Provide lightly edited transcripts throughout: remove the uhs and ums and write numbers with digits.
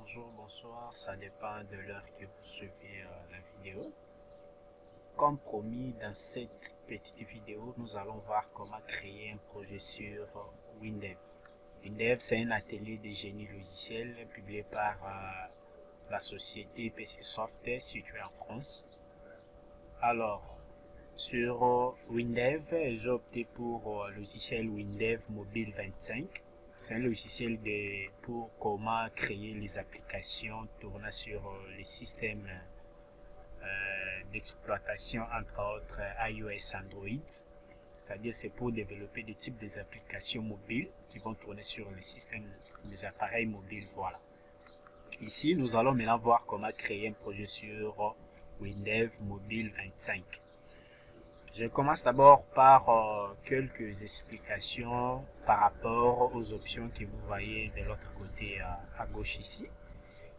Bonjour, bonsoir, ça dépend de l'heure que vous suivez la vidéo. Comme promis, dans cette petite vidéo, nous allons voir comment créer un projet sur WinDev. WinDev, c'est un atelier de génie logiciel publié par la société PC Soft située en France. Alors, sur WinDev, j'ai opté pour le logiciel WinDev Mobile 25. C'est un logiciel pour comment créer les applications tournant sur les systèmes d'exploitation, entre autres iOS, Android. C'est-à-dire c'est pour développer des types d'applications mobiles qui vont tourner sur les systèmes des appareils mobiles. Voilà. Ici, nous allons maintenant voir comment créer un projet sur WinDev Mobile 25. Je commence d'abord par quelques explications par rapport aux options que vous voyez de l'autre côté à gauche ici.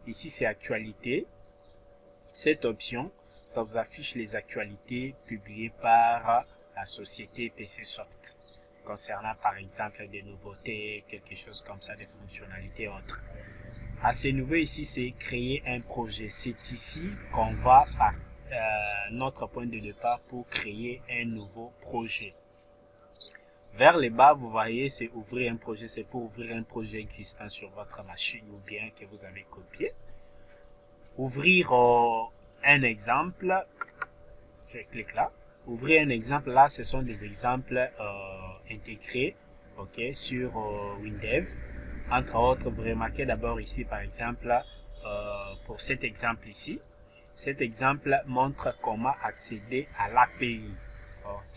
Ici, c'est actualité. Cette option, ça vous affiche les actualités publiées par la société PC Soft concernant par exemple des nouveautés, quelque chose comme ça, des fonctionnalités autres. Assez nouveau ici, c'est créer un projet. C'est ici qu'on va partir. Notre point de départ pour créer un nouveau projet. Vers le bas, vous voyez, c'est ouvrir un projet. C'est pour ouvrir un projet existant sur votre machine ou bien que vous avez copié. Ouvrir un exemple. Je clique là. Ouvrir un exemple. Là, ce sont des exemples intégrés sur WinDev. Entre autres, vous remarquez d'abord ici, par exemple, pour cet exemple ici. Cet exemple montre comment accéder à l'API.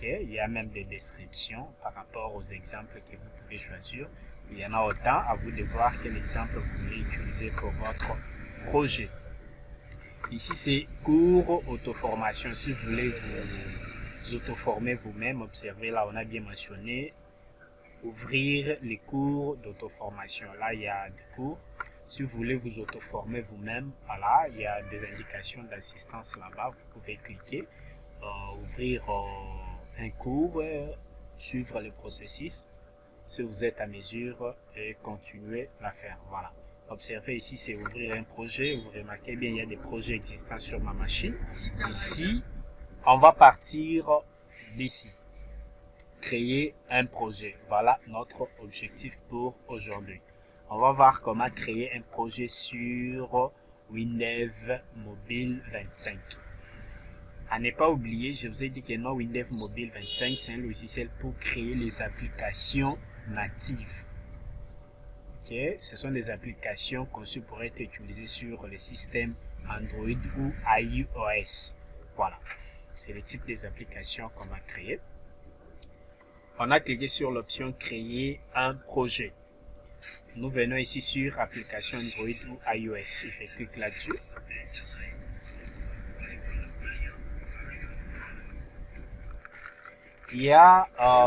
Il y a même des descriptions par rapport aux exemples que vous pouvez choisir. Il y en a autant, à vous de voir quel exemple vous voulez utiliser pour votre projet. Ici, c'est cours auto-formation. Si vous voulez vous auto-former vous-même, observez là, on a bien mentionné ouvrir les cours d'auto-formation. Là, il y a des cours. Si vous voulez vous auto-former vous-même, voilà, il y a des indications d'assistance là-bas. Vous pouvez cliquer, ouvrir un cours, suivre le processus. Si vous êtes à mesure, et continuer à faire. Voilà. Observez ici, c'est ouvrir un projet. Vous remarquez bien, il y a des projets existants sur ma machine. Ici, on va partir d'ici. Créer un projet. Voilà notre objectif pour aujourd'hui. On va voir comment créer un projet sur WinDev Mobile 25. À ne pas oublier, je vous ai dit que non, WinDev Mobile 25, c'est un logiciel pour créer les applications natives. Ce sont des applications conçues pour être utilisées sur les systèmes Android ou iOS. Voilà. C'est le type des applications qu'on va créer. On a cliqué sur l'option créer un projet. Nous venons ici sur application Android ou iOS. Je clique là-dessus.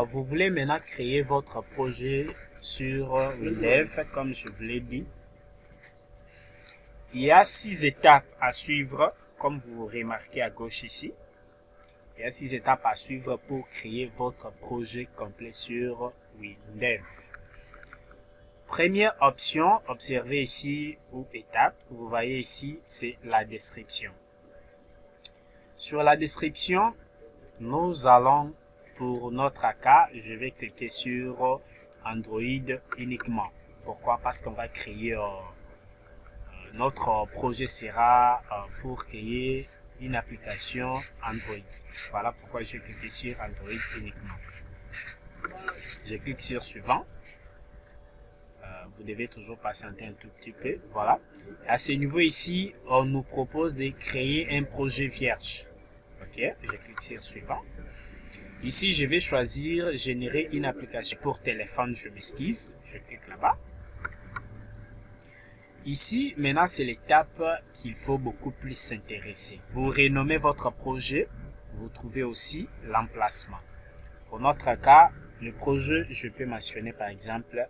Vous voulez maintenant créer votre projet sur WinDev, comme je vous l'ai dit. Il y a 6 étapes à suivre, comme vous remarquez à gauche ici. Il y a 6 étapes à suivre pour créer votre projet complet sur WinDev. Première option, observez ici ou étape, vous voyez ici, c'est la description. Sur la description, nous allons, pour notre cas, je vais cliquer sur Android uniquement. Pourquoi? Parce qu'on va créer, notre projet sera pour créer une application Android. Voilà pourquoi je clique sur Android uniquement. Je clique sur suivant. Vous devez toujours patienter un tout petit peu. Voilà. À ce niveau ici, on nous propose de créer un projet vierge. Je clique sur suivant. Ici, je vais choisir générer une application pour téléphone. Je m'esquisse. Je clique là-bas. Ici, maintenant, c'est l'étape qu'il faut beaucoup plus s'intéresser. Vous renommez votre projet. Vous trouvez aussi l'emplacement. Pour notre cas, le projet, je peux mentionner par exemple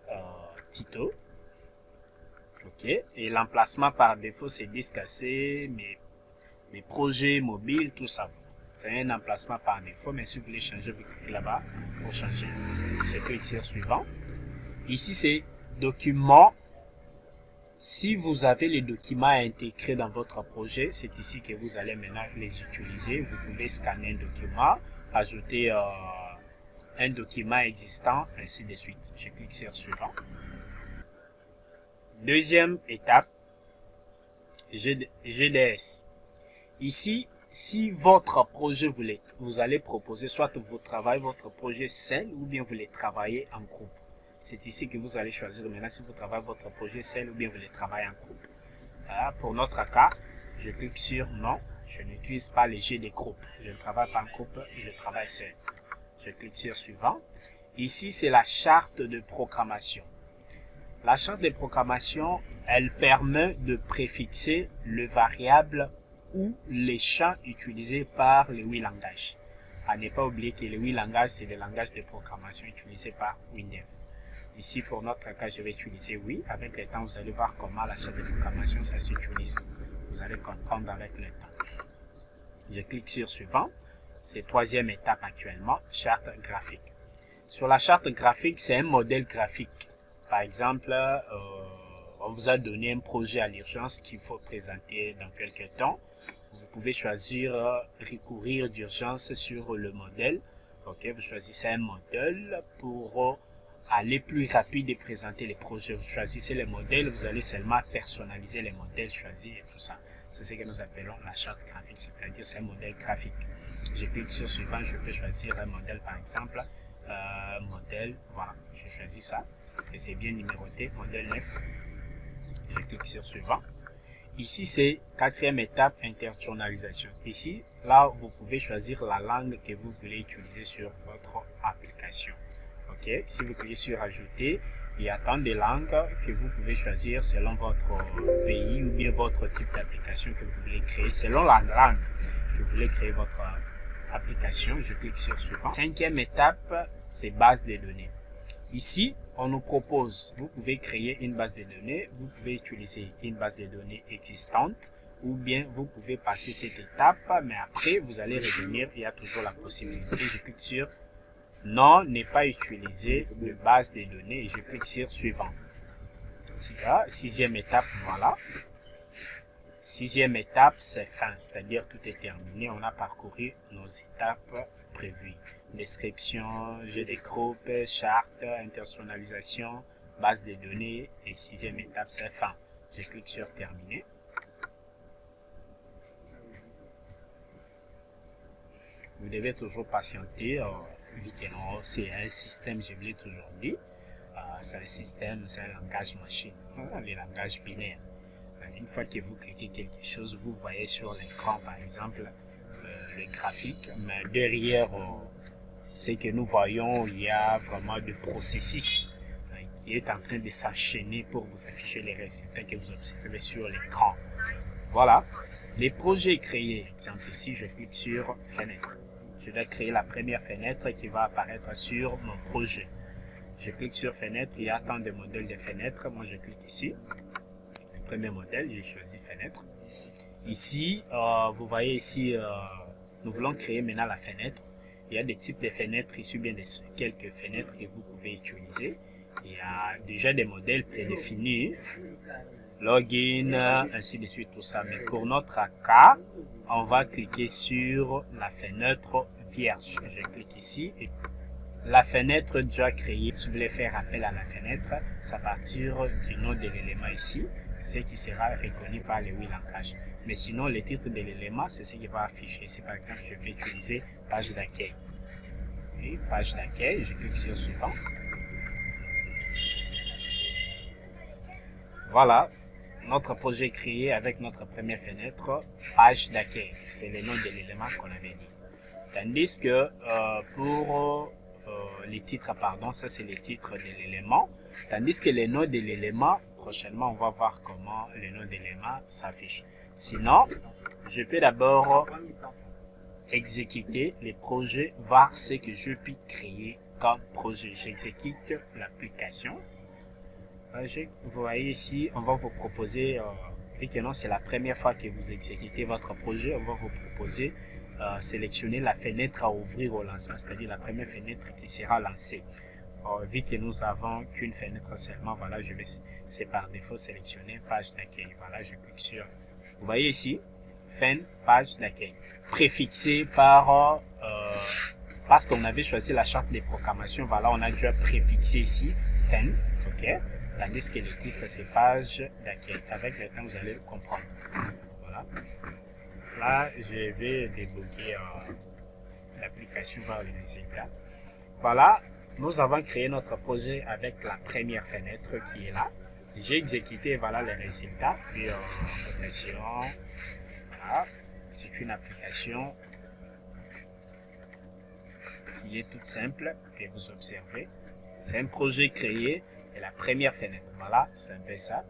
Tito. Et l'emplacement par défaut, c'est disque cassé, mes projets mobiles, tout ça. C'est un emplacement par défaut, mais si vous voulez changer, vous cliquez là-bas pour changer. Je clique sur suivant. Ici, c'est document si vous avez les documents intégrés dans votre projet, c'est ici que vous allez maintenant les utiliser. Vous pouvez scanner un document, ajouter un document existant, ainsi de suite. Je clique sur suivant. Deuxième étape, GDS. Ici, si votre projet vous allez proposer, soit vous travaillez votre projet seul ou bien vous les travaillez en groupe. C'est ici que vous allez choisir maintenant si vous travaillez votre projet seul ou bien vous les travaillez en groupe. Pour notre cas, je clique sur non, je n'utilise pas les jeux de groupe. Je ne travaille pas en groupe, je travaille seul. Je clique sur suivant. Ici, c'est la charte de programmation. La charte de programmation, elle permet de préfixer le variable ou les champs utilisés par les 8 langages. À ne pas oublier que les 8 langages, c'est les langages de programmation utilisés par Windev. Ici, pour notre cas, je vais utiliser oui. Avec le temps, vous allez voir comment la charte de programmation, ça s'utilise. Vous allez comprendre avec le temps. Je clique sur suivant. C'est troisième étape actuellement, charte graphique. Sur la charte graphique, c'est un modèle graphique. Par exemple, on vous a donné un projet à l'urgence qu'il faut présenter dans quelques temps. Vous pouvez choisir recourir d'urgence sur le modèle. Ok, vous choisissez un modèle pour aller plus rapide et présenter les projets. Vous choisissez les modèles, vous allez seulement personnaliser les modèles choisis et tout ça. C'est ce que nous appelons la charte graphique, c'est-à-dire c'est un modèle graphique. Je clique sur suivant, je peux choisir un modèle par exemple. Modèle, voilà, je choisis ça et c'est bien numéroté, modèle 9. Je clique sur suivant. Ici, c'est quatrième étape, internationalisation. Ici, là, vous pouvez choisir la langue que vous voulez utiliser sur votre application. Ok, si vous cliquez sur ajouter, il y a tant de langues que vous pouvez choisir selon votre pays ou bien votre type d'application que vous voulez créer. Selon la langue que vous voulez créer votre application, je clique sur suivant. Cinquième étape, c'est base de données. Ici, on nous propose, vous pouvez créer une base de données, vous pouvez utiliser une base de données existante ou bien vous pouvez passer cette étape, mais après vous allez revenir, il y a toujours la possibilité. Je clique sur non, n'est pas utilisé de base de données et je clique sur suivant. Sixième étape, voilà. Sixième étape, c'est fin, c'est-à-dire tout est terminé. On a parcouru nos étapes prévues. Description, jeu de groupe, charte, internationalisation, base de données et sixième étape, c'est fin. Je clique sur terminer. Vous devez toujours patienter, vu que c'est un système, je l'ai toujours dit. C'est un système, c'est un langage machine, les langages binaires. Une fois que vous cliquez quelque chose, vous voyez sur l'écran, par exemple, le graphique, mais derrière ce que nous voyons, il y a vraiment de processus qui est en train de s'enchaîner pour vous afficher les résultats que vous observez sur l'écran. Voilà, les projets créés. Exemple ici, je clique sur fenêtre. Je dois créer la première fenêtre qui va apparaître sur mon projet. Je clique sur fenêtre, il y a tant de modèles de fenêtres. Moi, je clique ici. Le premier modèle, j'ai choisi fenêtre. Ici, vous voyez ici, nous voulons créer maintenant la fenêtre. Il y a des types de fenêtres issus bien de quelques fenêtres que vous pouvez utiliser. Il y a déjà des modèles prédéfinis, login, ainsi de suite, tout ça. Mais pour notre cas, on va cliquer sur la fenêtre vierge. Je clique ici et la fenêtre déjà créée. Si vous voulez faire appel à la fenêtre, c'est à partir du nom de l'élément ici, ce qui sera reconnu par les 8 langages. Mais sinon, le titre de l'élément, c'est ce qui va afficher. Ici, par exemple, je vais utiliser page d'accueil. Page d'accueil, je clique sur suivant. Voilà, notre projet créé avec notre première fenêtre, page d'accueil. C'est le nom de l'élément qu'on avait dit. Tandis que pour les titres, pardon, ça c'est les titres de l'élément. Tandis que les noms de l'élément, prochainement, on va voir comment les noms d'éléments s'affichent. Sinon, je peux d'abord exécuter les projets, voir ce que je peux créer comme projet. J'exécute l'application. Vous voyez ici, on va vous proposer, vu que non, c'est la première fois que vous exécutez votre projet, on va vous proposer sélectionner la fenêtre à ouvrir au lancement, c'est-à-dire la première fenêtre qui sera lancée. vu que nous avons qu'une fenêtre seulement, voilà, c'est par défaut sélectionner page d'accueil. Voilà, je clique sur, vous voyez ici, fin page d'accueil, préfixé par, parce qu'on avait choisi la charte des proclamations, voilà, on a déjà préfixé ici, fin, ok, tandis que le titre c'est page d'accueil. Avec le temps, vous allez le comprendre. Voilà. Là, je vais débloquer l'application voir les résultats. Voilà, nous avons créé notre projet avec la première fenêtre qui est là. J'ai exécuté, voilà les résultats. Puis, rotation. Voilà, c'est une application qui est toute simple et vous observez. C'est un projet créé et la première fenêtre. Voilà, c'est un peu ça.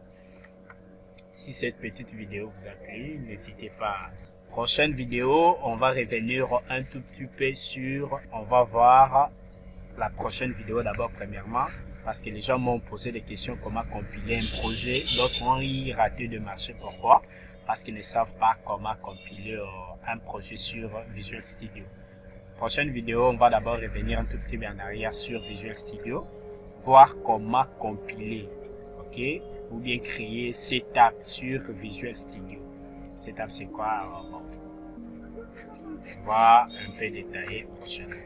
Si cette petite vidéo vous a plu, n'hésitez pas. Prochaine vidéo, on va revenir un tout petit peu sur, on va voir la prochaine vidéo d'abord premièrement, parce que les gens m'ont posé des questions comment compiler un projet, d'autres ont raté de marché. Pourquoi? Parce qu'ils ne savent pas comment compiler un projet sur Visual Studio. Prochaine vidéo, on va d'abord revenir un tout petit peu en arrière sur Visual Studio, voir comment compiler, ok, ou bien créer Setup sur Visual Studio. Setup c'est quoi? Bon, on va un peu détailler prochainement.